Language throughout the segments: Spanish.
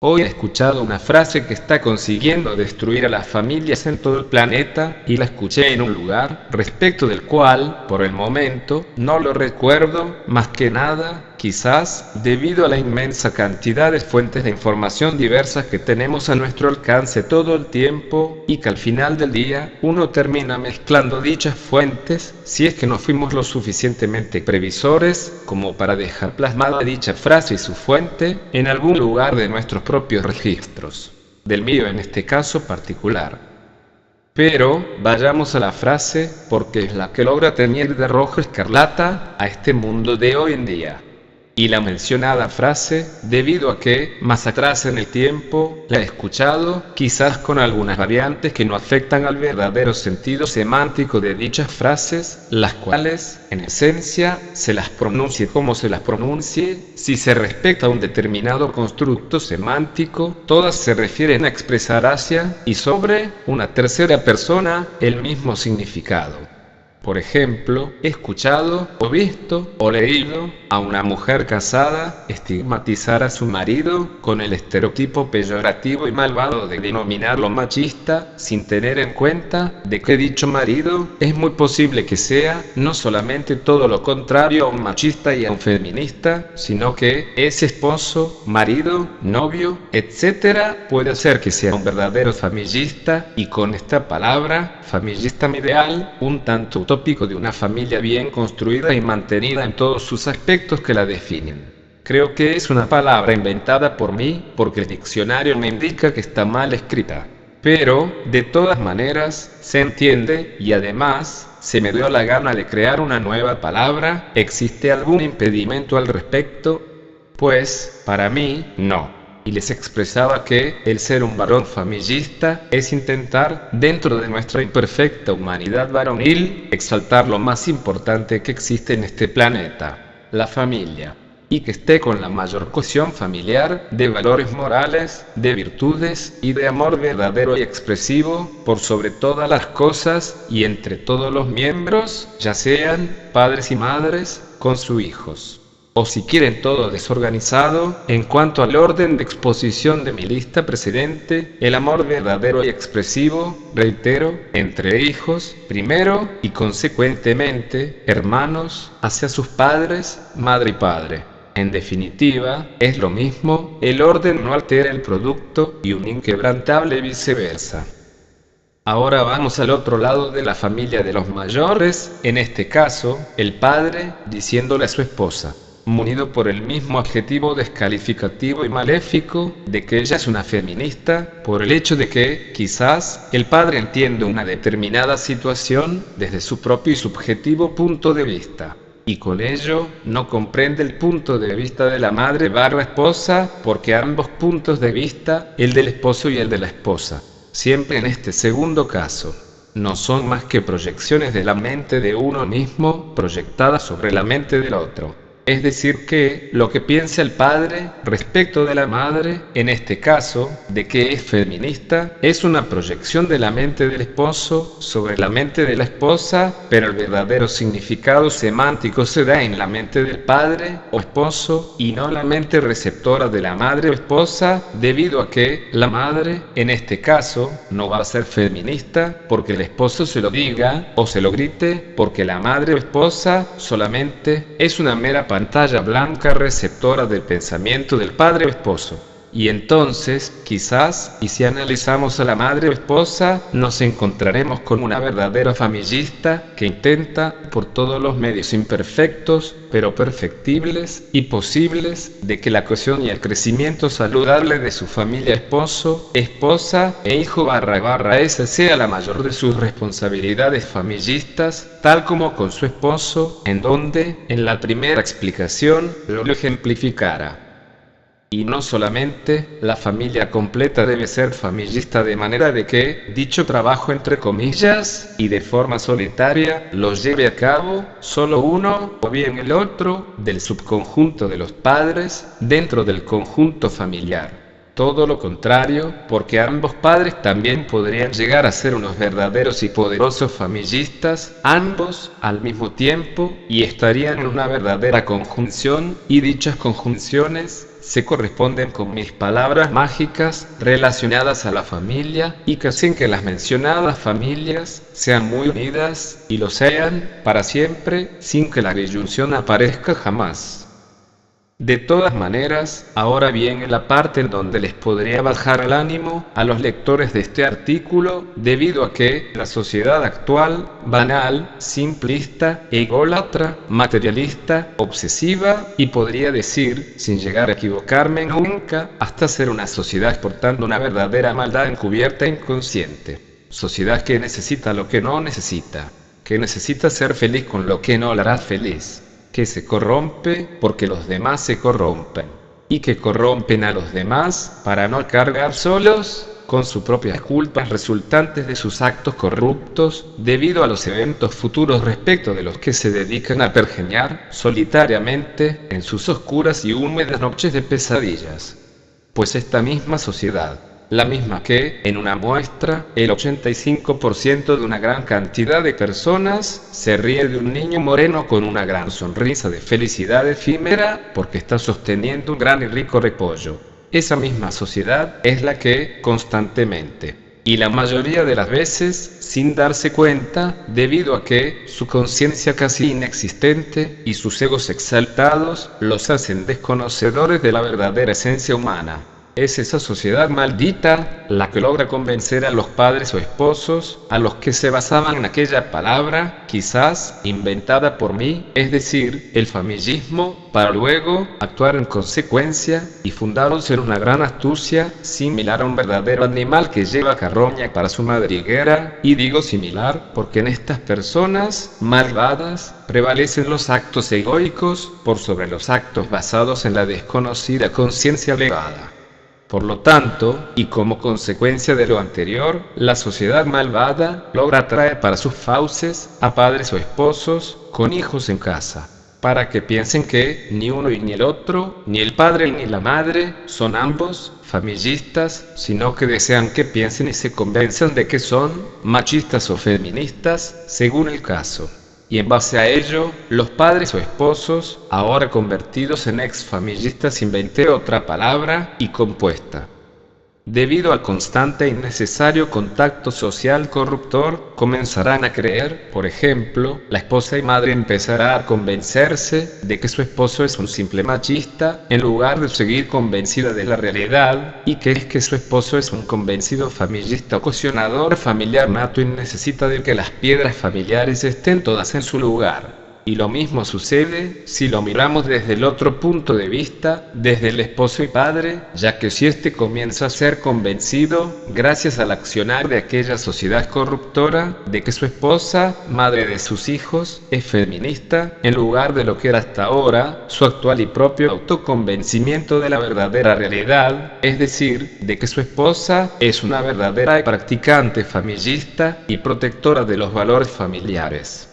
Hoy he escuchado una frase que está consiguiendo destruir a las familias en todo el planeta, y la escuché en un lugar, respecto del cual, por el momento, no lo recuerdo, más que nada, quizás, debido a la inmensa cantidad de fuentes de información diversas que tenemos a nuestro alcance todo el tiempo, y que al final del día, uno termina mezclando dichas fuentes, si es que no fuimos lo suficientemente previsores, como para dejar plasmada dicha frase y su fuente, en algún lugar de nuestros propios registros, del mío en este caso particular. Pero, vayamos a la frase, porque es la que logra teñir de rojo escarlata a este mundo de hoy en día. Y la mencionada frase, debido a que, más atrás en el tiempo, la he escuchado, quizás con algunas variantes que no afectan al verdadero sentido semántico de dichas frases, las cuales, en esencia, se las pronuncie como se las pronuncie, si se respeta un determinado constructo semántico, todas se refieren a expresar hacia, y sobre, una tercera persona, el mismo significado. Por ejemplo, he escuchado, o visto, o leído, a una mujer casada estigmatizar a su marido con el estereotipo peyorativo y malvado de denominarlo machista, sin tener en cuenta de que dicho marido es muy posible que sea no solamente todo lo contrario a un machista y a un feminista, sino que ese esposo, marido, novio, etc. puede ser que sea un verdadero famillista, y con esta palabra, famillista mi ideal, un tanto utópico de una familia bien construida y mantenida en todos sus aspectos que la definen. Creo que es una palabra inventada por mí, porque el diccionario me indica que está mal escrita. Pero, de todas maneras, se entiende, y además, se me dio la gana de crear una nueva palabra. ¿Existe algún impedimento al respecto? Pues, para mí, no. Y les expresaba que el ser un varón famillista es intentar, dentro de nuestra imperfecta humanidad varonil, exaltar lo más importante que existe en este planeta, la familia, y que esté con la mayor cohesión familiar, de valores morales, de virtudes y de amor verdadero y expresivo, por sobre todas las cosas y entre todos los miembros, ya sean padres y madres, con sus hijos. O si quieren todo desorganizado, en cuanto al orden de exposición de mi lista precedente, el amor verdadero y expresivo, reitero, entre hijos, primero, y consecuentemente, hermanos, hacia sus padres, madre y padre. En definitiva, es lo mismo, el orden no altera el producto, y un inquebrantable viceversa. Ahora vamos al otro lado de la familia de los mayores, en este caso, el padre, diciéndole a su esposa, munido por el mismo adjetivo descalificativo y maléfico, de que ella es una feminista, por el hecho de que, quizás, el padre entiende una determinada situación desde su propio y subjetivo punto de vista, y con ello, no comprende el punto de vista de la madre barra esposa, porque ambos puntos de vista, el del esposo y el de la esposa, siempre en este segundo caso, no son más que proyecciones de la mente de uno mismo, proyectadas sobre la mente del otro. Es decir que, lo que piensa el padre respecto de la madre, en este caso, de que es feminista, es una proyección de la mente del esposo sobre la mente de la esposa, pero el verdadero significado semántico se da en la mente del padre o esposo, y no la mente receptora de la madre o esposa, debido a que la madre, en este caso, no va a ser feminista porque el esposo se lo diga o se lo grite, porque la madre o esposa solamente es una mera pantalla blanca receptora del pensamiento del padre o esposo. Y entonces, quizás, y si analizamos a la madre o esposa, nos encontraremos con una verdadera famillista que intenta, por todos los medios imperfectos, pero perfectibles y posibles, de que la cohesión y el crecimiento saludable de su familia esposo, esposa e hijo barra esa sea la mayor de sus responsabilidades famillistas, tal como con su esposo, en donde, en la primera explicación, lo ejemplificara. Y no solamente, la familia completa debe ser famillista de manera de que, dicho trabajo entre comillas, y de forma solitaria, lo lleve a cabo, solo uno, o bien el otro, del subconjunto de los padres, dentro del conjunto familiar. Todo lo contrario, porque ambos padres también podrían llegar a ser unos verdaderos y poderosos famillistas, ambos, al mismo tiempo, y estarían en una verdadera conjunción, y dichas conjunciones, se corresponden con mis palabras mágicas relacionadas a la familia y que hacen que las mencionadas familias sean muy unidas y lo sean para siempre sin que la disyunción aparezca jamás. De todas maneras, ahora viene la parte en donde les podría bajar el ánimo a los lectores de este artículo, debido a que la sociedad actual, banal, simplista, ególatra, materialista, obsesiva y podría decir, sin llegar a equivocarme nunca, hasta ser una sociedad exportando una verdadera maldad encubierta e inconsciente. Sociedad que necesita lo que no necesita, que necesita ser feliz con lo que no la hará feliz, que se corrompe porque los demás se corrompen, y que corrompen a los demás para no cargar solos con sus propias culpas resultantes de sus actos corruptos, debido a los eventos futuros respecto de los que se dedican a pergeñar solitariamente en sus oscuras y húmedas noches de pesadillas. Pues esta misma sociedad, la misma que, en una muestra, el 85% de una gran cantidad de personas se ríe de un niño moreno con una gran sonrisa de felicidad efímera porque está sosteniendo un gran y rico repollo. Esa misma sociedad es la que, constantemente, y la mayoría de las veces, sin darse cuenta, debido a que su conciencia casi inexistente y sus egos exaltados los hacen desconocedores de la verdadera esencia humana. Es esa sociedad maldita la que logra convencer a los padres o esposos, a los que se basaban en aquella palabra, quizás inventada por mí, es decir, el familismo, para luego actuar en consecuencia y fundados en una gran astucia, similar a un verdadero animal que lleva carroña para su madriguera, y digo similar porque en estas personas malvadas prevalecen los actos egoicos por sobre los actos basados en la desconocida conciencia elevada. Por lo tanto, y como consecuencia de lo anterior, la sociedad malvada logra atraer para sus fauces a padres o esposos con hijos en casa, para que piensen que ni uno y ni el otro, ni el padre ni la madre, son ambos familistas, sino que desean que piensen y se convenzan de que son machistas o feministas, según el caso. Y en base a ello, los padres o esposos, ahora convertidos en ex-familistas, inventé otra palabra y compuesta. Debido al constante e innecesario contacto social corruptor, comenzarán a creer, por ejemplo, la esposa y madre empezará a convencerse de que su esposo es un simple machista, en lugar de seguir convencida de la realidad, y que es que su esposo es un convencido familista ocasionador familiar nato y necesita de que las piedras familiares estén todas en su lugar. Y lo mismo sucede si lo miramos desde el otro punto de vista, desde el esposo y padre, ya que si éste comienza a ser convencido, gracias al accionar de aquella sociedad corruptora, de que su esposa, madre de sus hijos, es feminista, en lugar de lo que era hasta ahora, su actual y propio autoconvencimiento de la verdadera realidad, es decir, de que su esposa es una verdadera practicante familista y protectora de los valores familiares.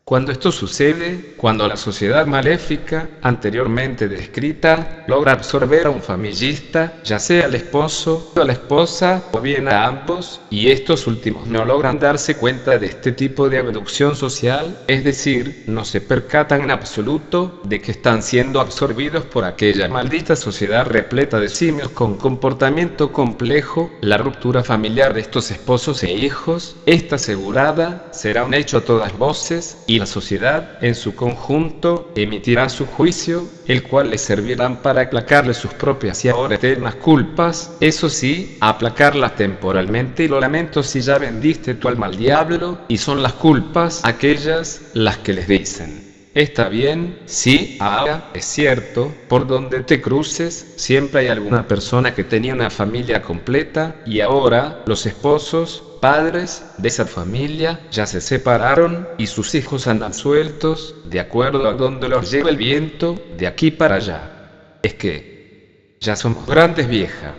Cuando esto sucede, cuando la sociedad maléfica, anteriormente descrita, logra absorber a un familista, ya sea al esposo o a la esposa, o bien a ambos, y estos últimos no logran darse cuenta de este tipo de abducción social, es decir, no se percatan en absoluto de que están siendo absorbidos por aquella maldita sociedad repleta de simios con comportamiento complejo, la ruptura familiar de estos esposos e hijos, esta asegurada, será un hecho a todas voces, y la sociedad, en su conjunto, emitirá su juicio, el cual le servirán para aplacarle sus propias y ahora eternas culpas, eso sí, aplacarlas temporalmente, y lo lamento si ya vendiste tu alma al diablo, y son las culpas aquellas las que les dicen: está bien, sí, ahora, es cierto, por donde te cruces, siempre hay alguna persona que tenía una familia completa, y ahora, los esposos, padres de esa familia ya se separaron y sus hijos andan sueltos, de acuerdo a donde los lleva el viento, de aquí para allá. Es que ya somos grandes, vieja.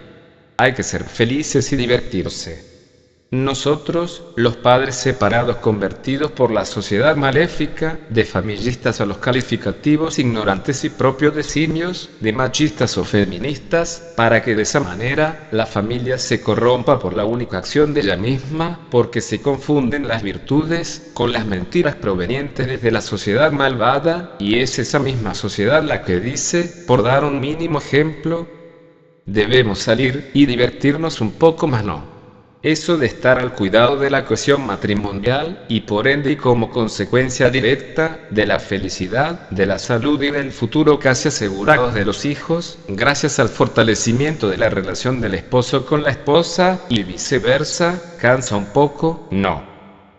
Hay que ser felices y divertirse. Nosotros, los padres separados convertidos por la sociedad maléfica, de familistas a los calificativos ignorantes y propios de simios, de machistas o feministas, para que de esa manera la familia se corrompa por la única acción de ella misma, porque se confunden las virtudes con las mentiras provenientes desde la sociedad malvada, y es esa misma sociedad la que dice, por dar un mínimo ejemplo, debemos salir y divertirnos un poco más no. Eso de estar al cuidado de la cohesión matrimonial, y por ende y como consecuencia directa, de la felicidad, de la salud y del futuro casi asegurados de los hijos, gracias al fortalecimiento de la relación del esposo con la esposa, y viceversa, cansa un poco, no.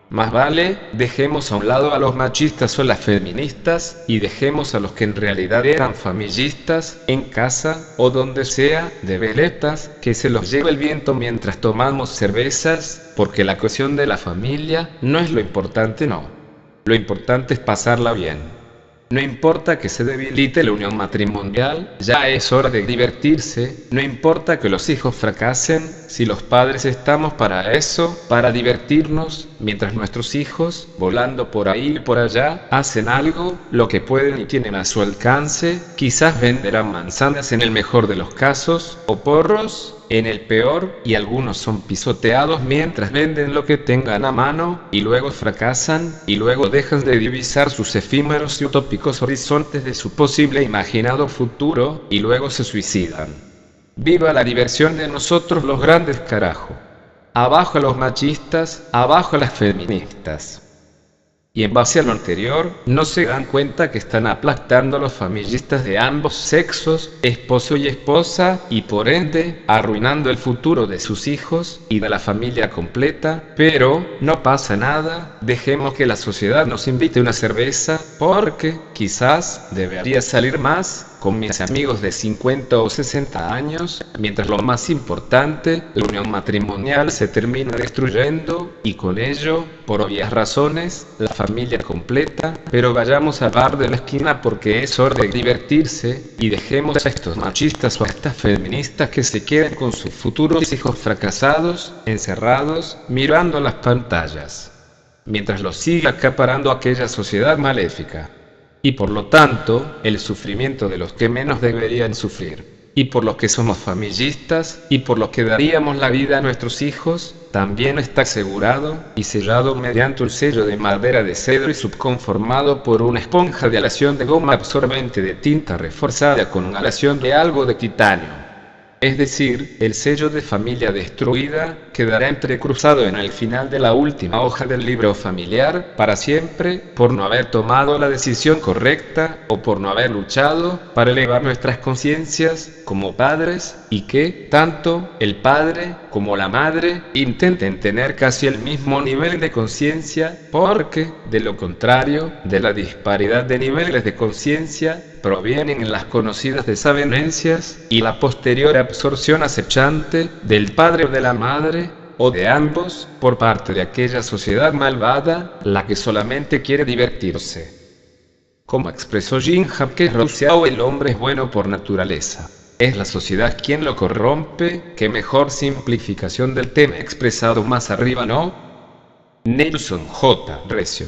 Más vale, dejemos a un lado a los machistas o las feministas, y dejemos a los que en realidad eran familistas, en casa, o donde sea, de veletas, que se los lleve el viento mientras tomamos cervezas, porque la cohesión de la familia no es lo importante, no. Lo importante es pasarla bien. No importa que se debilite la unión matrimonial, ya es hora de divertirse, no importa que los hijos fracasen, si los padres estamos para eso, para divertirnos, mientras nuestros hijos, volando por ahí y por allá, hacen algo, lo que pueden y tienen a su alcance, quizás venderán manzanas en el mejor de los casos, o porros, en el peor, y algunos son pisoteados mientras venden lo que tengan a mano, y luego fracasan, y luego dejan de divisar sus efímeros y utópicos horizontes de su posible imaginado futuro, y luego se suicidan. ¡Viva la diversión de nosotros los grandes carajo! Abajo a los machistas, abajo a las feministas. Y en base a lo anterior, no se dan cuenta que están aplastando a los familistas de ambos sexos, esposo y esposa, y por ende, arruinando el futuro de sus hijos, y de la familia completa, pero, no pasa nada, dejemos que la sociedad nos invite una cerveza, porque, quizás, debería salir más, con mis amigos de 50 o 60 años, mientras lo más importante, la unión matrimonial se termina destruyendo, y con ello, por obvias razones, la familia completa, pero vayamos al bar de la esquina porque es hora de divertirse, y dejemos a estos machistas o a estas feministas que se queden con sus futuros hijos fracasados, encerrados, mirando las pantallas, mientras los siga acaparando aquella sociedad maléfica. Y por lo tanto, el sufrimiento de los que menos deberían sufrir, y por los que somos familistas, y por los que daríamos la vida a nuestros hijos, también está asegurado, y sellado mediante un sello de madera de cedro y subconformado por una esponja de aleación de goma absorbente de tinta reforzada con una aleación de algo de titanio. Es decir, el sello de familia destruida, quedará entrecruzado en el final de la última hoja del libro familiar, para siempre, por no haber tomado la decisión correcta, o por no haber luchado, para elevar nuestras conciencias, como padres, y que, tanto, el padre, como la madre, intenten tener casi el mismo nivel de conciencia, porque, de lo contrario, de la disparidad de niveles de conciencia, provienen las conocidas desavenencias, y la posterior absorción acechante, del padre o de la madre, o de ambos, por parte de aquella sociedad malvada, la que solamente quiere divertirse. Como expresó Jean-Jacques Rousseau, el hombre es bueno por naturaleza. Es la sociedad quien lo corrompe. ¿Qué mejor simplificación del tema expresado más arriba, no? Nelson J. Recio.